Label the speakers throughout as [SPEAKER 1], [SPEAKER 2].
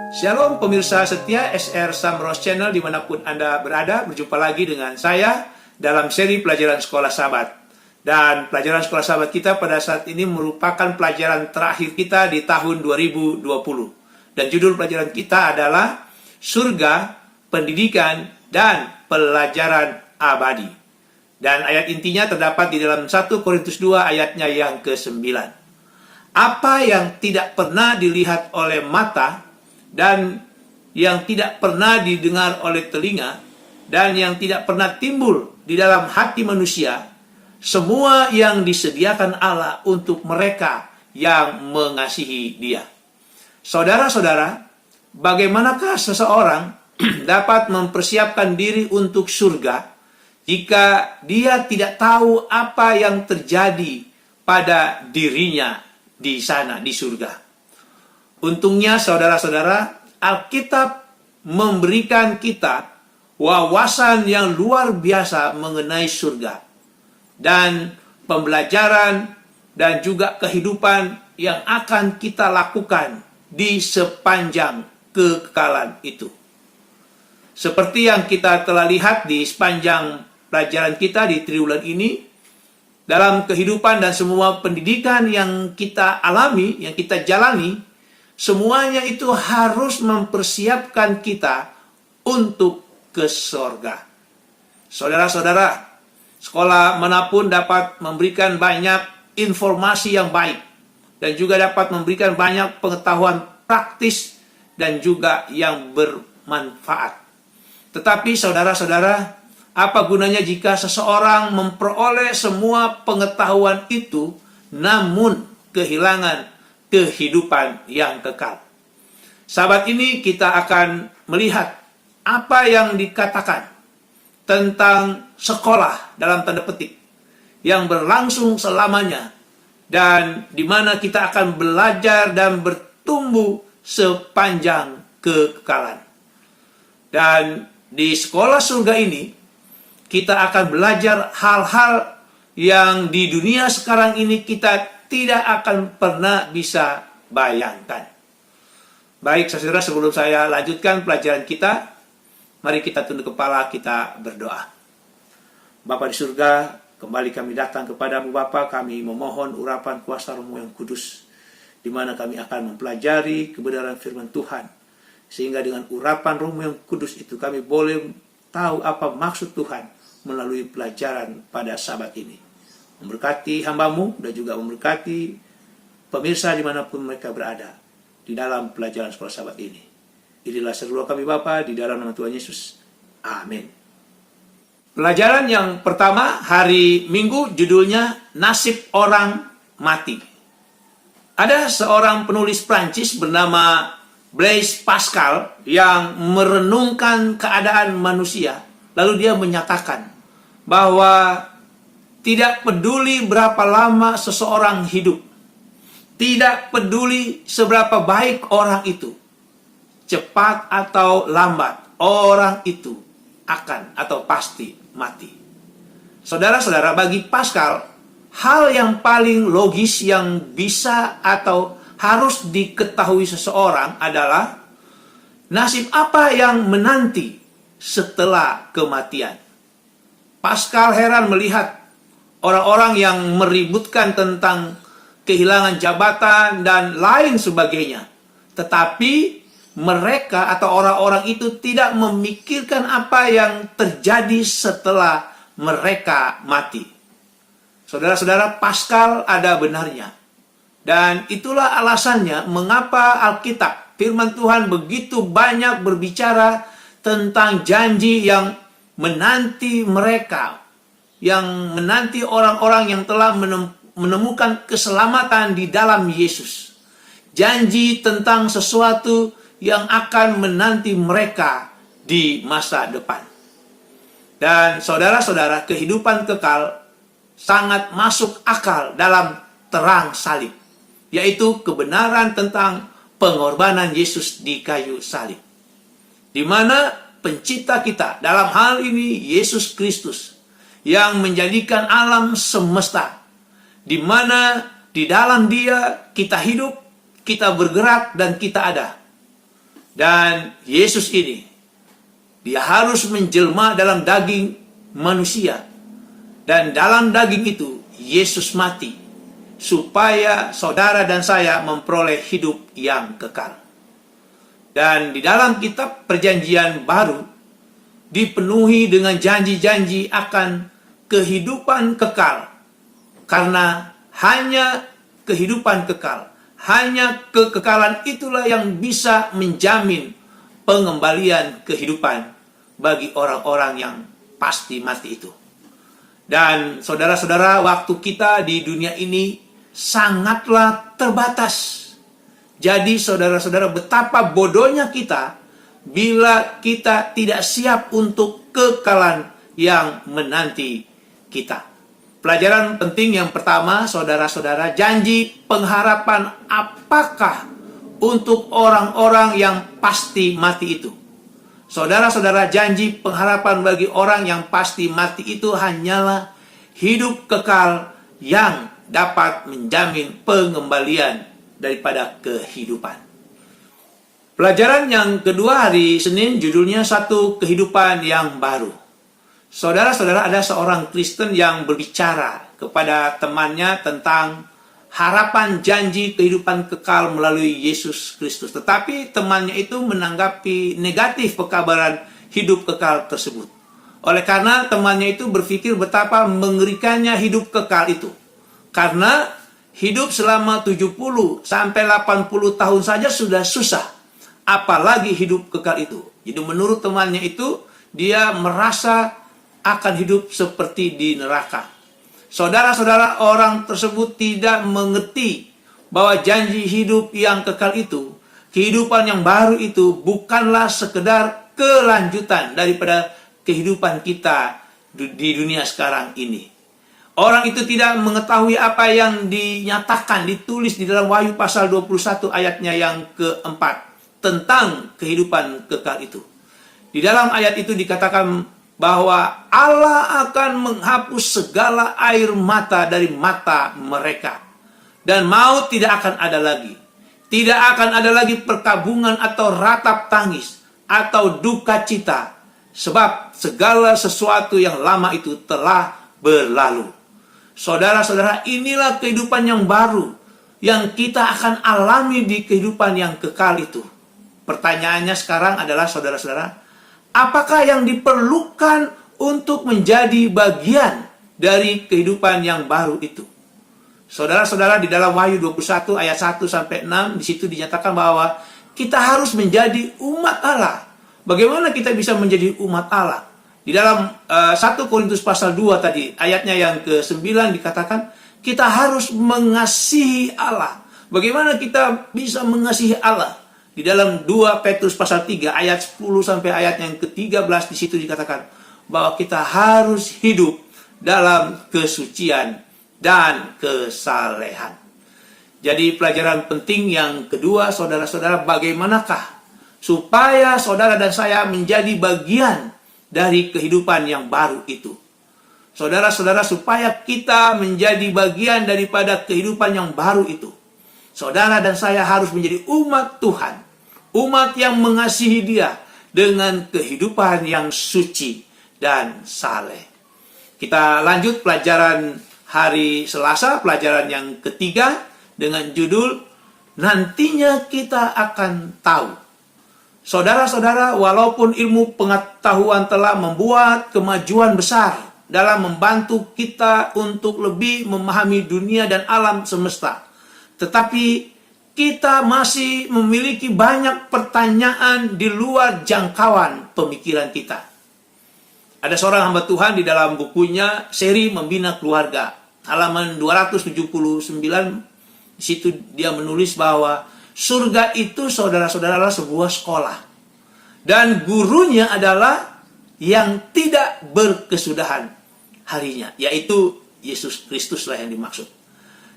[SPEAKER 1] Shalom pemirsa setia SR Samros Channel dimanapun Anda berada. Berjumpa lagi dengan saya dalam seri pelajaran Sekolah Sabat. Dan pelajaran Sekolah Sabat kita pada saat ini merupakan pelajaran terakhir kita di tahun 2020. Dan judul pelajaran kita adalah Surga, Pendidikan, dan Pelajaran Abadi. Dan ayat intinya terdapat di dalam 1 Korintus 2 ayatnya yang ke-9. Apa yang tidak pernah dilihat oleh mata dan yang tidak pernah didengar oleh telinga dan yang tidak pernah timbul di dalam hati manusia, semua yang disediakan Allah untuk mereka yang mengasihi Dia. Saudara-saudara, bagaimanakah seseorang dapat mempersiapkan diri untuk surga jika dia tidak tahu apa yang terjadi pada dirinya di sana, di surga? Untungnya saudara-saudara, Alkitab memberikan kita wawasan yang luar biasa mengenai surga dan pembelajaran dan juga kehidupan yang akan kita lakukan di sepanjang kekekalan itu. Seperti yang kita telah lihat di sepanjang pelajaran kita di triwulan ini, dalam kehidupan dan semua pendidikan yang kita alami, yang kita jalani, semuanya itu harus mempersiapkan kita untuk ke surga. Saudara-saudara, sekolah manapun dapat memberikan banyak informasi yang baik dan juga dapat memberikan banyak pengetahuan praktis dan juga yang bermanfaat. Tetapi saudara-saudara, apa gunanya jika seseorang memperoleh semua pengetahuan itu namun kehilangan kehidupan yang kekal? Sahabat, ini kita akan melihat apa yang dikatakan tentang sekolah dalam tanda petik yang berlangsung selamanya dan di mana kita akan belajar dan bertumbuh sepanjang kekekalan. Dan di sekolah surga ini kita akan belajar hal-hal yang di dunia sekarang ini kita tidak akan pernah bisa bayangkan. Baik, saudara, sebelum saya lanjutkan pelajaran kita, mari kita tunduk kepala, kita berdoa. Bapa di surga, kembali kami datang kepadamu Bapa, kami memohon urapan kuasa Roh-Mu yang kudus, di mana kami akan mempelajari kebenaran firman Tuhan, sehingga dengan urapan Roh-Mu yang kudus itu kami boleh tahu apa maksud Tuhan melalui pelajaran pada sabat ini. Memberkati hamba-Mu dan juga memberkati pemirsa dimanapun mereka berada di dalam pelajaran sekolah sahabat ini. Inilah seru kami Bapa, di dalam nama Tuhan Yesus. Amin. Pelajaran yang pertama hari Minggu judulnya Nasib Orang Mati. Ada seorang penulis Prancis bernama Blaise Pascal yang merenungkan keadaan manusia. Lalu dia menyatakan bahwa tidak peduli berapa lama seseorang hidup, tidak peduli seberapa baik orang itu, cepat atau lambat, orang itu akan atau pasti mati. Saudara-saudara, bagi Pascal, hal yang paling logis yang bisa atau harus diketahui seseorang adalah nasib apa yang menanti setelah kematian. Pascal heran melihat orang-orang yang meributkan tentang kehilangan jabatan dan lain sebagainya. Tetapi mereka atau orang-orang itu tidak memikirkan apa yang terjadi setelah mereka mati. Saudara-saudara, Pascal ada benarnya. Dan itulah alasannya mengapa Alkitab, firman Tuhan begitu banyak berbicara tentang janji yang menanti mereka, yang menanti orang-orang yang telah menemukan keselamatan di dalam Yesus. Janji tentang sesuatu yang akan menanti mereka di masa depan. Dan saudara-saudara, kehidupan kekal sangat masuk akal dalam terang salib, yaitu kebenaran tentang pengorbanan Yesus di kayu salib, di mana pencipta kita, dalam hal ini Yesus Kristus, yang menjadikan alam semesta, di mana di dalam Dia kita hidup, kita bergerak, dan kita ada. Dan Yesus ini, dia harus menjelma dalam daging manusia. Dan dalam daging itu, Yesus mati, supaya saudara dan saya memperoleh hidup yang kekal. Dan di dalam kitab Perjanjian Baru, dipenuhi dengan janji-janji akan kehidupan kekal. Karena hanya kehidupan kekal, hanya kekekalan itulah yang bisa menjamin pengembalian kehidupan bagi orang-orang yang pasti mati itu. Dan saudara-saudara, waktu kita di dunia ini sangatlah terbatas. Jadi saudara-saudara, betapa bodohnya kita bila kita tidak siap untuk kekekalan yang menanti kita. Pelajaran penting yang pertama, saudara-saudara, janji pengharapan apakah untuk orang-orang yang pasti mati itu? Saudara-saudara, janji pengharapan bagi orang yang pasti mati itu hanyalah hidup kekal yang dapat menjamin pengembalian daripada kehidupan. Pelajaran yang kedua hari Senin judulnya Satu Kehidupan yang Baru. Saudara-saudara, ada seorang Kristen yang berbicara kepada temannya tentang harapan janji kehidupan kekal melalui Yesus Kristus. Tetapi temannya itu menanggapi negatif pekabaran hidup kekal tersebut. Oleh karena temannya itu berpikir betapa mengerikannya hidup kekal itu. Karena hidup selama 70 sampai 80 tahun saja sudah susah. Apalagi hidup kekal itu. Jadi menurut temannya itu, dia merasa akan hidup seperti di neraka. Saudara-saudara, orang tersebut tidak mengerti bahwa janji hidup yang kekal itu, kehidupan yang baru itu bukanlah sekedar kelanjutan daripada kehidupan kita di dunia sekarang ini. Orang itu tidak mengetahui apa yang dinyatakan, ditulis di dalam Wahyu pasal 21 ayatnya yang keempat tentang kehidupan kekal itu. Di dalam ayat itu dikatakan bahwa Allah akan menghapus segala air mata dari mata mereka. Dan maut tidak akan ada lagi. Tidak akan ada lagi perkabungan atau ratap tangis atau duka cita. Sebab segala sesuatu yang lama itu telah berlalu. Saudara-saudara, inilah kehidupan yang baru yang kita akan alami di kehidupan yang kekal itu. Pertanyaannya sekarang adalah, saudara-saudara, apakah yang diperlukan untuk menjadi bagian dari kehidupan yang baru itu? Saudara-saudara, di dalam Wahyu 21 ayat 1 sampai 6 di situ dinyatakan bahwa kita harus menjadi umat Allah. Bagaimana kita bisa menjadi umat Allah? Di dalam 1 Korintus pasal 2 tadi, ayatnya yang ke-9 dikatakan, kita harus mengasihi Allah. Bagaimana kita bisa mengasihi Allah? Di dalam 2 Petrus pasal 3 ayat 10 sampai ayat yang ke-13 di situ dikatakan bahwa kita harus hidup dalam kesucian dan kesalehan. Jadi pelajaran penting yang kedua, saudara-saudara, bagaimanakah supaya saudara dan saya menjadi bagian dari kehidupan yang baru itu? Saudara-saudara, supaya kita menjadi bagian daripada kehidupan yang baru itu, saudara dan saya harus menjadi umat Tuhan, umat yang mengasihi Dia dengan kehidupan yang suci dan saleh. Kita lanjut pelajaran hari Selasa, pelajaran yang ketiga dengan judul Nantinya Kita Akan Tahu. Saudara-saudara, walaupun ilmu pengetahuan telah membuat kemajuan besar dalam membantu kita untuk lebih memahami dunia dan alam semesta, tetapi kita masih memiliki banyak pertanyaan di luar jangkauan pemikiran kita. Ada seorang hamba Tuhan di dalam bukunya Seri Membina Keluarga, halaman 279, di situ dia menulis bahwa surga itu, saudara-saudara, adalah sebuah sekolah. Dan gurunya adalah yang tidak berkesudahan harinya, yaitu Yesus Kristus lah yang dimaksud.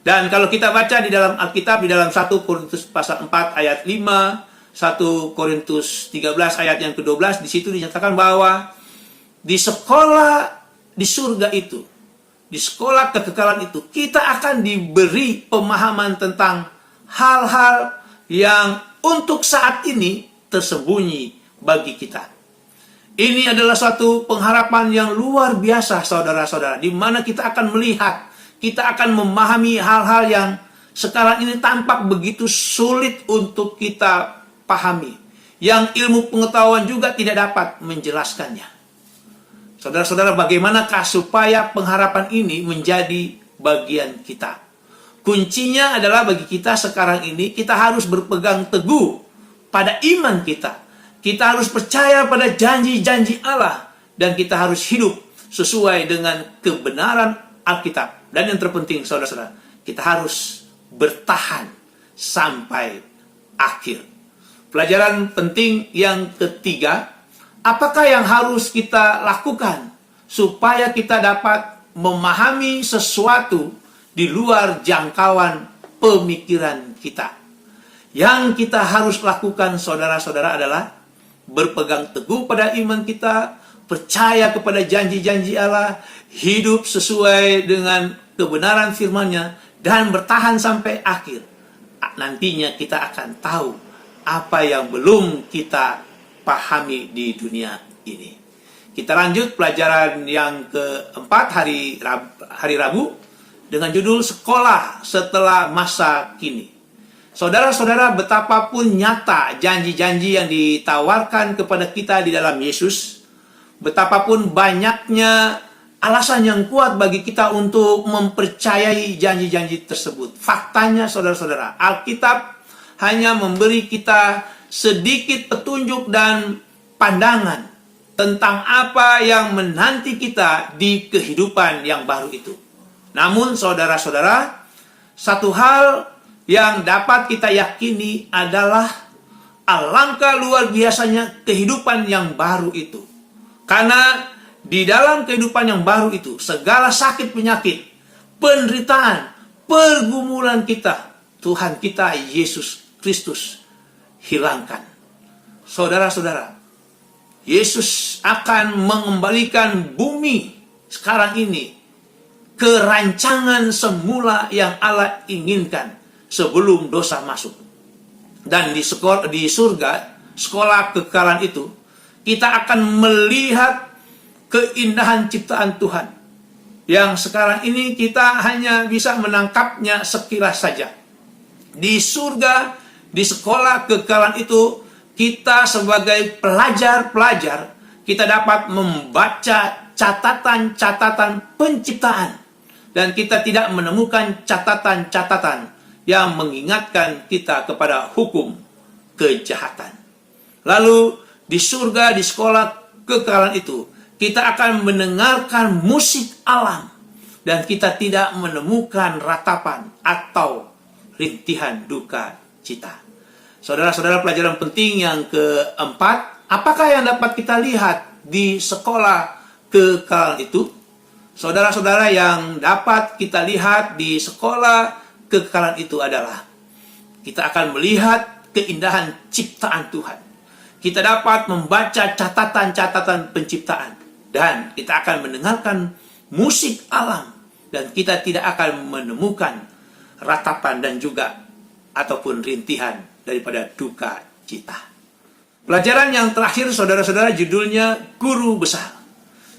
[SPEAKER 1] Dan kalau kita baca di dalam Alkitab, di dalam 1 Korintus pasal 4 ayat 5, 1 Korintus 13 ayat yang ke-12, di situ dinyatakan bahwa di sekolah di surga itu, di sekolah kekekalan itu, kita akan diberi pemahaman tentang hal-hal yang untuk saat ini tersembunyi bagi kita. Ini adalah suatu pengharapan yang luar biasa, saudara-saudara, di mana kita akan melihat, kita akan memahami hal-hal yang sekarang ini tampak begitu sulit untuk kita pahami, yang ilmu pengetahuan juga tidak dapat menjelaskannya. Saudara-saudara, bagaimanakah supaya pengharapan ini menjadi bagian kita? Kuncinya adalah bagi kita sekarang ini, kita harus berpegang teguh pada iman kita. Kita harus percaya pada janji-janji Allah, dan kita harus hidup sesuai dengan kebenaran Alkitab. Dan yang terpenting, saudara-saudara, kita harus bertahan sampai akhir. Pelajaran penting yang ketiga, apakah yang harus kita lakukan supaya kita dapat memahami sesuatu di luar jangkauan pemikiran kita? Yang kita harus lakukan, saudara-saudara, adalah berpegang teguh pada iman kita, percaya kepada janji-janji Allah, hidup sesuai dengan kebenaran firman-Nya, dan bertahan sampai akhir. Nantinya kita akan tahu apa yang belum kita pahami di dunia ini. Kita lanjut pelajaran yang keempat hari Rabu dengan judul Sekolah Setelah Masa Kini. Saudara-saudara, betapapun nyata janji-janji yang ditawarkan kepada kita di dalam Yesus, betapapun banyaknya alasan yang kuat bagi kita untuk mempercayai janji-janji tersebut. Faktanya, saudara-saudara, Alkitab hanya memberi kita sedikit petunjuk dan pandangan tentang apa yang menanti kita di kehidupan yang baru itu. Namun, saudara-saudara, satu hal yang dapat kita yakini adalah alangkah luar biasanya kehidupan yang baru itu. Karena di dalam kehidupan yang baru itu, segala sakit penyakit, penderitaan, pergumulan kita, Tuhan kita Yesus Kristus hilangkan. Saudara-saudara, Yesus akan mengembalikan bumi sekarang ini ke rancangan semula yang Allah inginkan sebelum dosa masuk. Dan di surga, sekolah kekekalan itu, kita akan melihat keindahan ciptaan Tuhan yang sekarang ini kita hanya bisa menangkapnya sekilas saja. Di surga, di sekolah kekekalan itu, kita sebagai pelajar-pelajar, kita dapat membaca catatan-catatan penciptaan, dan kita tidak menemukan catatan-catatan yang mengingatkan kita kepada hukum kejahatan. Lalu di surga, di sekolah kekekalan itu, kita akan mendengarkan musik alam, dan kita tidak menemukan ratapan atau rintihan duka cita. Saudara-saudara, pelajaran penting yang keempat, apakah yang dapat kita lihat di sekolah kekekalan itu? Saudara-saudara, yang dapat kita lihat di sekolah kekekalan itu adalah kita akan melihat keindahan ciptaan Tuhan. Kita dapat membaca catatan-catatan penciptaan, dan kita akan mendengarkan musik alam, dan kita tidak akan menemukan ratapan dan juga ataupun rintihan daripada duka cita. Pelajaran yang terakhir, saudara-saudara, judulnya Guru Besar.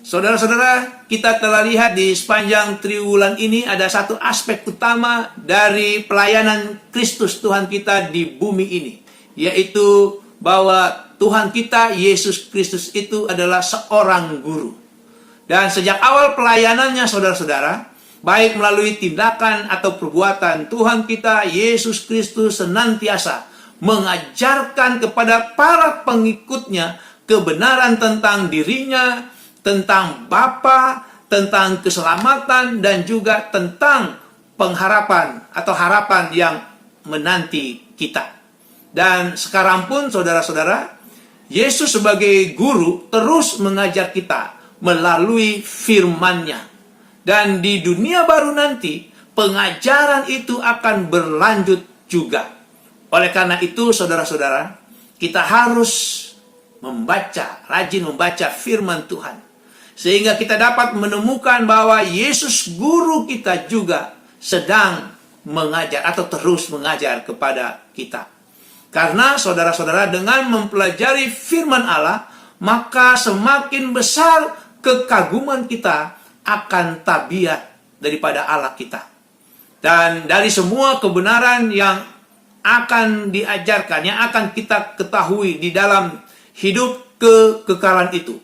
[SPEAKER 1] Saudara-saudara, kita telah lihat di sepanjang triwulan ini ada satu aspek utama dari pelayanan Kristus Tuhan kita di bumi ini, yaitu bahwa Tuhan kita Yesus Kristus itu adalah seorang guru. Dan sejak awal pelayanannya, saudara-saudara, baik melalui tindakan atau perbuatan, Tuhan kita Yesus Kristus senantiasa mengajarkan kepada para pengikutnya kebenaran tentang dirinya, tentang Bapa, tentang keselamatan, dan juga tentang pengharapan atau harapan yang menanti kita. Dan sekarang pun, saudara-saudara, Yesus sebagai guru terus mengajar kita melalui firman-Nya. Dan di dunia baru nanti, pengajaran itu akan berlanjut juga. Oleh karena itu, saudara-saudara, kita harus rajin membaca firman Tuhan, sehingga kita dapat menemukan bahwa Yesus guru kita juga sedang mengajar atau terus mengajar kepada kita. Karena saudara-saudara dengan mempelajari firman Allah, maka semakin besar kekaguman kita akan tabiat daripada Allah kita. Dan dari semua kebenaran yang akan diajarkan, yang akan kita ketahui di dalam hidup kekekalan itu,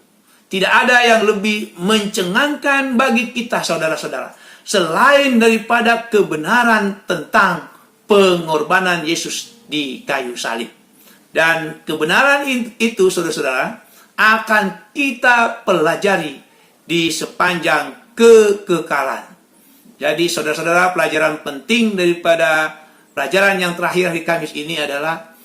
[SPEAKER 1] tidak ada yang lebih mencengangkan bagi kita, saudara-saudara, selain daripada kebenaran tentang pengorbanan Yesus di kayu salib. Dan kebenaran itu, saudara-saudara, akan kita pelajari di sepanjang kekekalan. Jadi, saudara-saudara, pelajaran penting daripada pelajaran yang terakhir hari Kamis ini adalah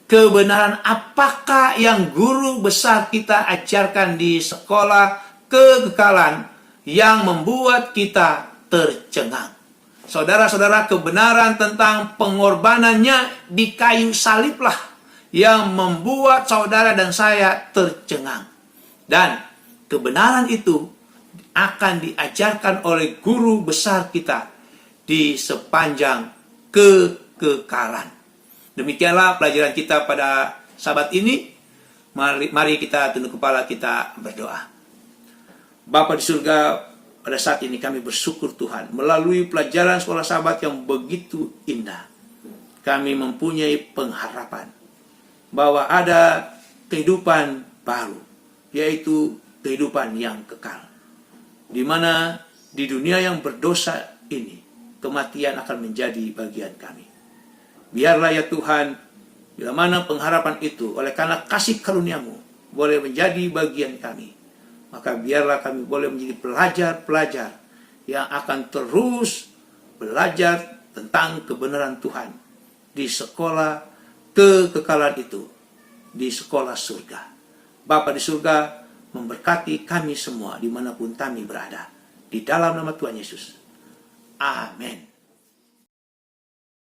[SPEAKER 1] kebenaran apakah yang guru besar kita ajarkan di sekolah kekekalan yang membuat kita tercengang. Saudara-saudara, kebenaran tentang pengorbanannya di kayu saliblah yang membuat saudara dan saya tercengang. Dan kebenaran itu akan diajarkan oleh guru besar kita di sepanjang kekekalan. Demikianlah pelajaran kita pada Sabat ini. Mari kita tunduk kepala, kita berdoa. Bapa di surga, pada saat ini kami bersyukur Tuhan, melalui pelajaran sekolah Sabat yang begitu indah, kami mempunyai pengharapan bahwa ada kehidupan baru, yaitu kehidupan yang kekal. Di mana di dunia yang berdosa ini, kematian akan menjadi bagian kami. Biarlah ya Tuhan, bila mana pengharapan itu oleh karena kasih karunia-Mu boleh menjadi bagian kami, maka biarlah kami boleh menjadi pelajar-pelajar yang akan terus belajar tentang kebenaran Tuhan di sekolah kekekalan itu, di sekolah surga. Bapa di surga, memberkati kami semua dimanapun kami berada. Di dalam nama Tuhan Yesus. Amin.